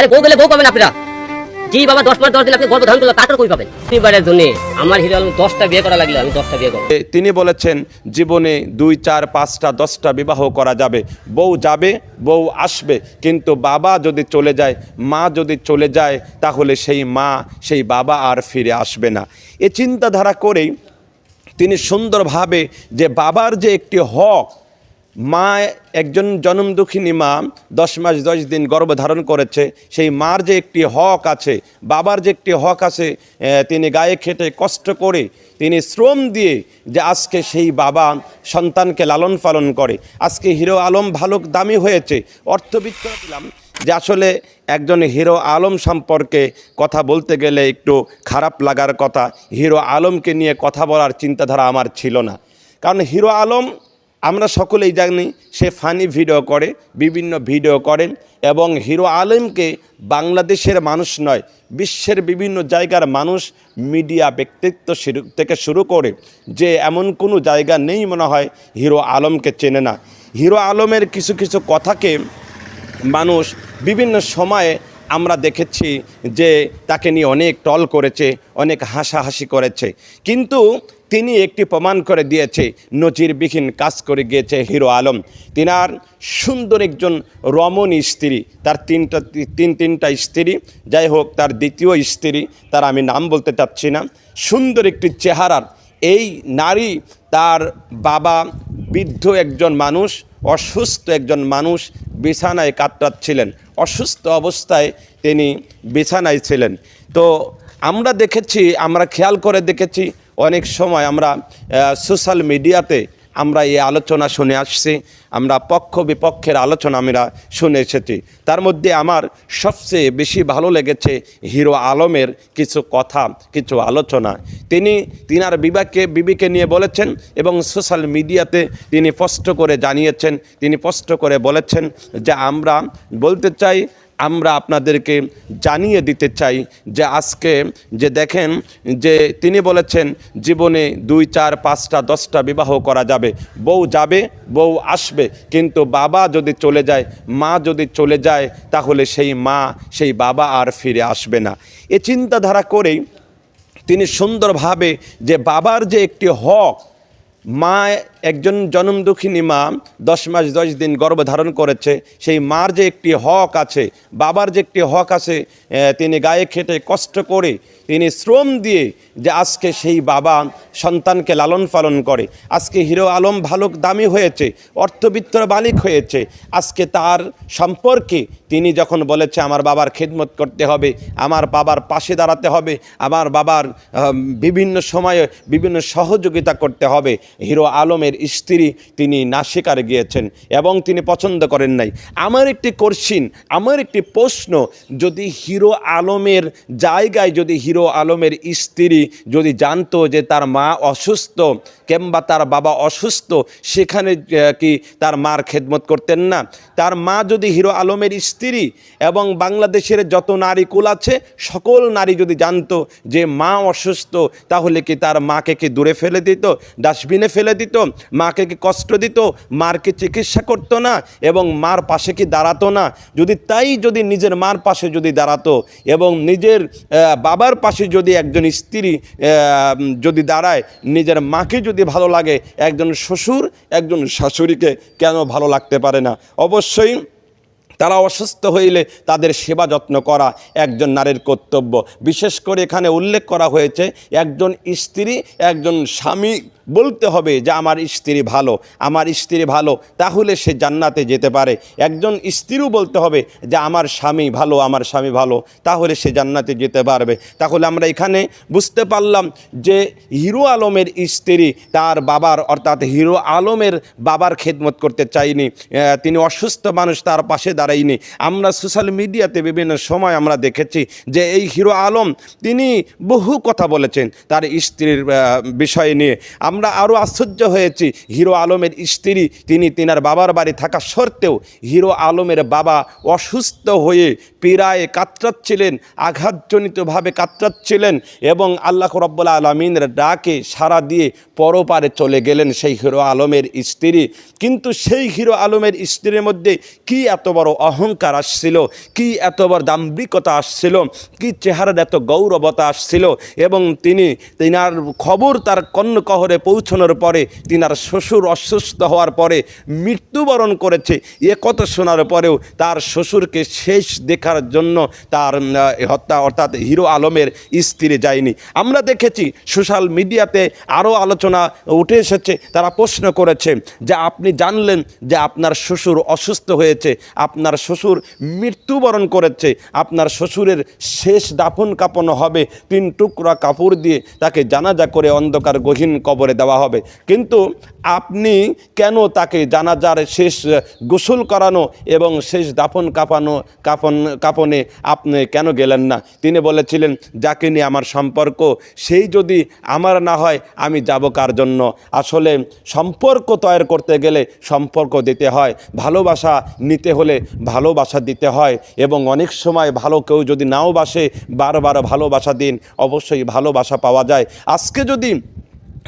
আরে বউ গেলে বউ পাবেন আপনারা। জি বাবা 10 মাস 10 দিন আপনি গর্ভ ধারণ করলে তারপর কই পাবেন? এবারের জন্য আমার হিরো আলম 10টা বিয়ে করা লাগলে আমি 10টা বিয়ে করব। তিনি বলেছেন জীবনে 2, 4, 5টা 10টা বিবাহ করা যাবে, বউ যাবে, বউ আসবে, কিন্তু বাবা যদি চলে যায়, মা যদি চলে যায়, তাহলে সেই মা সেই বাবা আর ফিরে আসবে না। এ চিন্তাধারা করেই তিনি সুন্দরভাবে যে বাবার যে একটি হক, মা একজন জনম দুঃখিনী মা 10 মাস 10 দিন গর্ভধারণ করেছে, সেই মার যে একটি হক আছে, বাবার যে একটি হক আছে, তিনি গায়ে খেটে কষ্ট করে তিনি শ্রম দিয়ে যে আজকে সেই বাবা সন্তানকে লালন পালন করে। আজকে হিরো আলম ভালো দামি হয়েছে। অর্থবিত্ত দিলাম যে আসলে একজন হিরো আলম সম্পর্কে কথা বলতে গেলে একটু খারাপ লাগার কথা। হিরো আলমকে নিয়ে কথা বলার চিন্তাধারা আমার ছিল না, কারণ হিরো আলম আমরা সকলেই জানি সে ফানি ভিডিও করে, বিভিন্ন ভিডিও করেন, এবং হিরো আলমকে বাংলাদেশের মানুষ নয়, বিশ্বের বিভিন্ন জায়গার মানুষ, মিডিয়া ব্যক্তিত্ব থেকে শুরু করে যে এমন কোনো জায়গা নেই মনে হয় হিরো আলমকে চেনে না। হিরো আলমের কিছু কিছু কথাকে মানুষ বিভিন্ন সময়ে আমরা দেখেছি যে তাকে নিয়ে অনেক টল করেছে, অনেক হাসাহাসি করেছে, কিন্তু তিনি একটি প্রমাণ করে দিয়েছে, নজিরবিহীন কাজ করে গিয়েছে হিরো আলম। তিনার সুন্দর একজন রমণী স্ত্রী, তার তিনটা স্ত্রী, যাই হোক তার দ্বিতীয় স্ত্রী, তার আমি নাম বলতে চাচ্ছি না, সুন্দর একটি চেহারার এই নারী, তার বাবা বৃদ্ধ একজন মানুষ, অসুস্থ একজন মানুষ, বিছানায় কাতরাচ্ছিলেন, অসুস্থ অবস্থায় তিনি বিছানায় ছিলেন। তো আমরা দেখেছি, আমরা খেয়াল করে দেখেছি, অনেক সময় আমরা সোশ্যাল মিডিয়াতে আমরা এই আলোচনা শুনে আসছি, আমরা পক্ষ বিপক্ষের আলোচনা আমরা শুনে এসেছি। তার মধ্যে আমার সবচেয়ে বেশি ভালো লেগেছে হিরো আলমের কিছু কথা, কিছু আলোচনা। তিনার বিবিকে নিয়ে বলেছেন, এবং সোশ্যাল মিডিয়াতে তিনি স্পষ্ট করে জানিয়েছেন, তিনি স্পষ্ট করে বলেছেন যে আমরা বলতে চাই, আমরা আপনাদেরকে জানিয়ে দিতে চাই যে আজকে যে দেখেন যে তিনি বলেছেন জীবনে 2, 4, 5টা 10টা বিবাহ করা যাবে, বউ যাবে, বউ আসবে, কিন্তু বাবা যদি চলে যায়, মা যদি চলে যায়, তাহলে সেই মা সেই বাবা আর ফিরে আসবে না। এ চিন্তাধারা করেই তিনি সুন্দরভাবে যে বাবার যে একটি হক, মা একজন জনম দুঃখিনী মা 10 মাস 10 দিন গর্ভধারণ করেছে, সেই মার যে একটি হক আছে, বাবার যে একটি হক আছে, তিনি গায়ে খেটে কষ্ট করে তিনি শ্রম দিয়ে যে আজকে সেই বাবা সন্তানকে লালন পালন করে। আজকে হিরো আলম ভালো দামি হয়েছে, অর্থবিত্তর মালিক হয়েছে। আজকে তার সম্পর্কে তিনি যখন বলেছে আমার বাবার খেদমত করতে হবে, আমার বাবার পাশে দাঁড়াতে হবে, আমার বাবার বিভিন্ন সময়ে বিভিন্ন সহযোগিতা করতে হবে, হিরো আলমের স্ত্রী তিনি না স্বীকার গিয়েছেন এবং তিনি পছন্দ করেন নাই। আমার একটি প্রশ্ন, যদি হিরো আলমের জায়গায় যদি হিরো আলমের স্ত্রী যদি জানতো যে তার মা অসুস্থ কিংবা তার বাবা অসুস্থ, সেখানে কি তার মার খেদমত করতেন না? তার মা যদি হিরো আলমের স্ত্রী এবং বাংলাদেশের যত নারী কুল আছে সকল নারী যদি জানতো যে মা অসুস্থ, তাহলে কি তার মাকে কি দূরে ফেলে দিত, ডাস্টবিনে ফেলে দিত, মাকে কি কষ্ট দিত, মার কি চিকিৎসা করতো না এবং মার পাশে কি দাঁড়াতো না? যদি নিজের মার পাশে যদি দাঁড়াতো এবং নিজের বাবার পাশে যদি একজন স্ত্রী যদি দাঁড়ায়, নিজের মাকে যদি ভালো লাগে, একজন শ্বশুর একজন শাশুড়িকে কেন ভালো লাগতে পারে না? অবশ্যই তারা অসুস্থ হইলে তাদের সেবা যত্ন করা একজন নারীর কর্তব্য। বিশেষ করে এখানে উল্লেখ করা হয়েছে একজন স্ত্রী, একজন স্বামী বলতে হবে যে আমার স্ত্রী ভালো, আমার স্ত্রী ভালো, তাহলে সে জান্নাতে যেতে পারে। একজন স্ত্রীও বলতে হবে যে আমার স্বামী ভালো, আমার স্বামী ভালো, তাহলে সে জান্নাতে যেতে পারবে। তাহলে আমরা এখানে বুঝতে পারলাম যে হিরো আলমের স্ত্রী তার বাবার, অর্থাৎ হিরো আলমের বাবার খেদমত করতে চায়নি, তিনি অসুস্থ মানুষ, তার পাশে দাঁড়ায়নি। আমরা সোশ্যাল মিডিয়াতে বিভিন্ন সময় আমরা দেখেছি যে এই হিরো আলম তিনি বহু কথা বলেছেন তার স্ত্রীর বিষয় নিয়ে। আমরা আরও আশ্চর্য হয়েছি, হিরো আলমের স্ত্রী তিনি তিনার বাবার বাড়ি থাকা সত্ত্বেও হিরো আলমের বাবা অসুস্থ হয়ে পীড়ায় কাতরাচ্ছিলেন, আঘাতজনিতভাবে কাতরাচ্ছিলেন এবং আল্লাহ রাব্বুল আলামিনের ডাকে সাড়া দিয়ে পরপারে চলে গেলেন সেই হিরো আলমের স্ত্রী। কিন্তু সেই হিরো আলমের স্ত্রীর মধ্যে কি এত বড় অহংকার আসছিল, কি এত বড় দাম্ভিকতা আসছিল, কি চেহারার এত গৌরবতা আসছিল। এবং তিনার খবর তার কর্ণকহরে পৌঁছানোর পরে তিনার শ্বশুর অসুস্থ হওয়ার পরে মৃত্যুবরণ করেছে, এ কথা শোনার পরেও তার শ্বশুরকে শেষ দেখার জন্য তার হত্যা অর্থাৎ হিরো আলমের স্ত্রী যায়নি। আমরা দেখেছি সোশ্যাল মিডিয়াতে আরও আলোচনা উঠে এসেছে, তারা প্রশ্ন করেছে যে আপনি জানলেন যে আপনার শ্বশুর অসুস্থ হয়েছে, আপনার শ্বশুর মৃত্যুবরণ করেছে, আপনার শ্বশুরের শেষ দাফন কাফন হবে 3 টুকরা কাপড় দিয়ে তাকে জানাজা করে অন্ধকার গহীন কবরে দেওয়া হবে, কিন্তু আপনি কেন তাকে জানাজার শেষ গোসল করানো এবং শেষ দাফন কাফনে আপনি কেন গেলেন না? তিনি বলেছিলেন যাকে নিয়ে আমার সম্পর্ক সেই যদি আমার না হয় আমি যাব কার জন্য? আসলে সম্পর্ক তৈরি করতে গেলে সম্পর্ক দিতে হয়, ভালোবাসা নিতে হলে ভালোবাসা দিতে হয়। এবং অনেক সময় ভালো কেউ যদি নাও বাসে, বারবার ভালোবাসা দিন, অবশ্যই ভালোবাসা পাওয়া যায়। আজকে যদি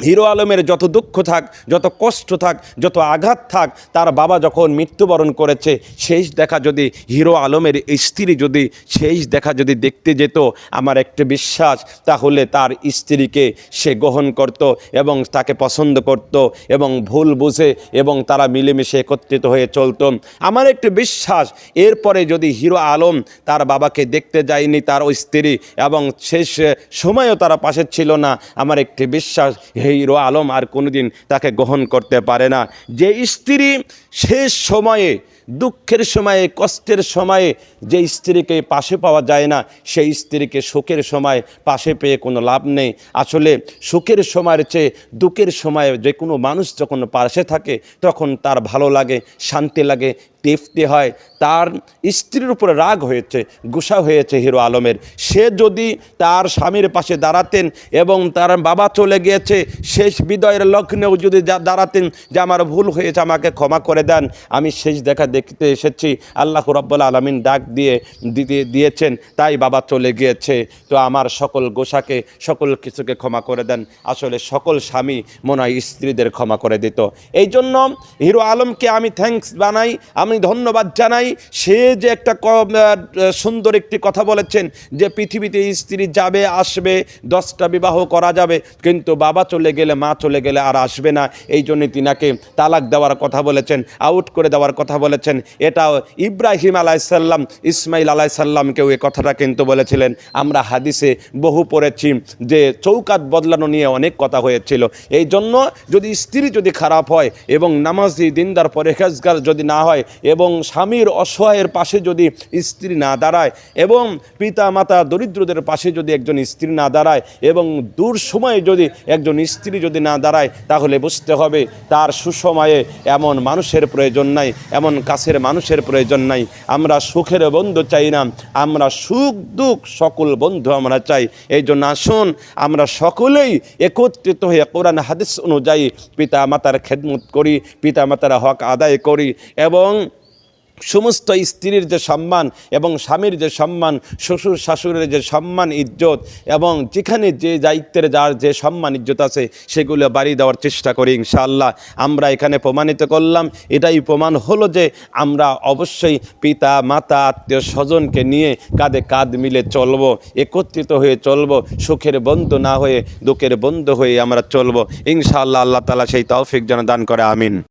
হিরো আলমের যত দুঃখ থাক, যত কষ্ট থাক, যত আঘাত থাক, তার বাবা যখন মৃত্যুবরণ করেছে শেষ দেখা যদি হিরো আলমের স্ত্রী যদি শেষ দেখা যদি দেখতে যেত, আমার একটা বিশ্বাস তাহলে তার স্ত্রীকে সে গ্রহণ করত এবং তাকে পছন্দ করত এবং ভুল বুঝে এবং তারা মিলেমিশে একত্রিত হয়ে চলত। আমার একটি বিশ্বাস এরপরে যদি হিরো আলম তার বাবাকে দেখতে যায়নি তার ওই স্ত্রী এবং শেষ সময়ও তারা পাশে ছিল না, আমার একটি বিশ্বাস হিরো আলম আর কোনোদিন তাকে গ্রহণ করতে পারে না। যে স্ত্রী শেষ সময়ে, দুঃখের সময়ে, কষ্টের সময়ে যে স্ত্রীকে পাশে পাওয়া যায় না, সেই স্ত্রীকে সুখের সময় পাশে পেয়ে কোনো লাভ নেই। আসলে সুখের সময়ের চেয়ে দুঃখের সময়ে যে কোনো মানুষ যখন পাশে থাকে তখন তার ভালো লাগে, শান্তি লাগে, তৃপ্তি হয়। তার স্ত্রীর উপরে রাগ হয়েছে, গুসা হয়েছে হিরো আলমের। সে যদি তার স্বামীর পাশে দাঁড়াতেন এবং তার বাবা চলে গিয়েছে শেষ বিদায়ের লগ্নেও যদি দাঁড়াতেন যে আমার ভুল হয়েছে, আমাকে ক্ষমা করে দেন, আমি শেষ দেখা দেখতে এসেছি, আল্লাহ রাব্বুল আলামিন ডাক দিয়েছেন তাই বাবা চলে গিয়েছে, তো আমার সকল গোসাকে সকল কিছুকে ক্ষমা করে দেন। আসলে সকল স্বামী মনে হয় স্ত্রীদের ক্ষমা করে দিত। এই জন্য হিরো আলমকে আমি থ্যাঙ্কস বানাই, আমি ধন্যবাদ জানাই। সে যে একটা সুন্দর একটি কথা বলেছেন যে পৃথিবীতে স্ত্রী যাবে আসবে, 10টা বিবাহ করা যাবে, কিন্তু বাবা চলে গেলে, মা চলে গেলে আর আসবে না। এই জন্য তিনাকে তালাক দেওয়ার কথা বলেছেন, আউট করে দেওয়ার কথা বলেছেন। এটাও ইব্রাহিম আলাইসাল্লাম, ইসমাইল আলাইসাল্লামকেও এই কথাটা কিন্তু বলেছিলেন। আমরা হাদিসে বহু পড়েছি যে চৌকাত বদলানো নিয়ে অনেক কথা হয়েছিল। এই জন্য যদি স্ত্রী যদি খারাপ হয় এবং নামাজি দিনদার পরেহেজগার যদি না হয় এবং স্বামীর অসহায়ের পাশে যদি স্ত্রী না দাঁড়ায় এবং পিতা মাতা দরিদ্রদের পাশে যদি একজন স্ত্রী না দাঁড়ায় এবং দূর সময়ে যদি একজন স্ত্রী যদি না দাঁড়ায়, তাহলে বুঝতে হবে তার সুসময়ে এমন মানুষের প্রয়োজন নাই, এমন কাছের মানুষের প্রয়োজন নাই। আমরা সুখের বন্ধু চাই না, আমরা সুখ দুঃখ সকল বন্ধু আমরা চাই। এই জন্য আসুন আমরা সকলেই একত্রিত হয়ে কোরআন হাদিস অনুযায়ী পিতা মাতার খেদমত করি, পিতা মাতার হক আদায় করি এবং সমস্ত স্ত্রীর যে সম্মান এবং স্বামীর যে সম্মান, শ্বশুর শাশুড়ির যে সম্মান ইজ্জত এবং যেখানে যে দায়িত্বের যার যে সম্মান ইজ্জত আছে সেগুলো বাড়িয়ে দেওয়ার চেষ্টা করি ইনশাআল্লাহ। আমরা এখানে প্রমাণিত করলাম, এটাই প্রমাণ হলো যে আমরা অবশ্যই পিতা মাতা আত্মীয় স্বজনকে নিয়ে কাঁধে কাঁধ মিলে চলবো, একত্রিত হয়ে চলবো, সুখের বন্ধু না হয়ে দুঃখের বন্ধু হয়ে আমরা চলবো ইনশাআল্লাহ। আল্লাহ তাআলা সেই তৌফিক যেন দান করে, আমিন।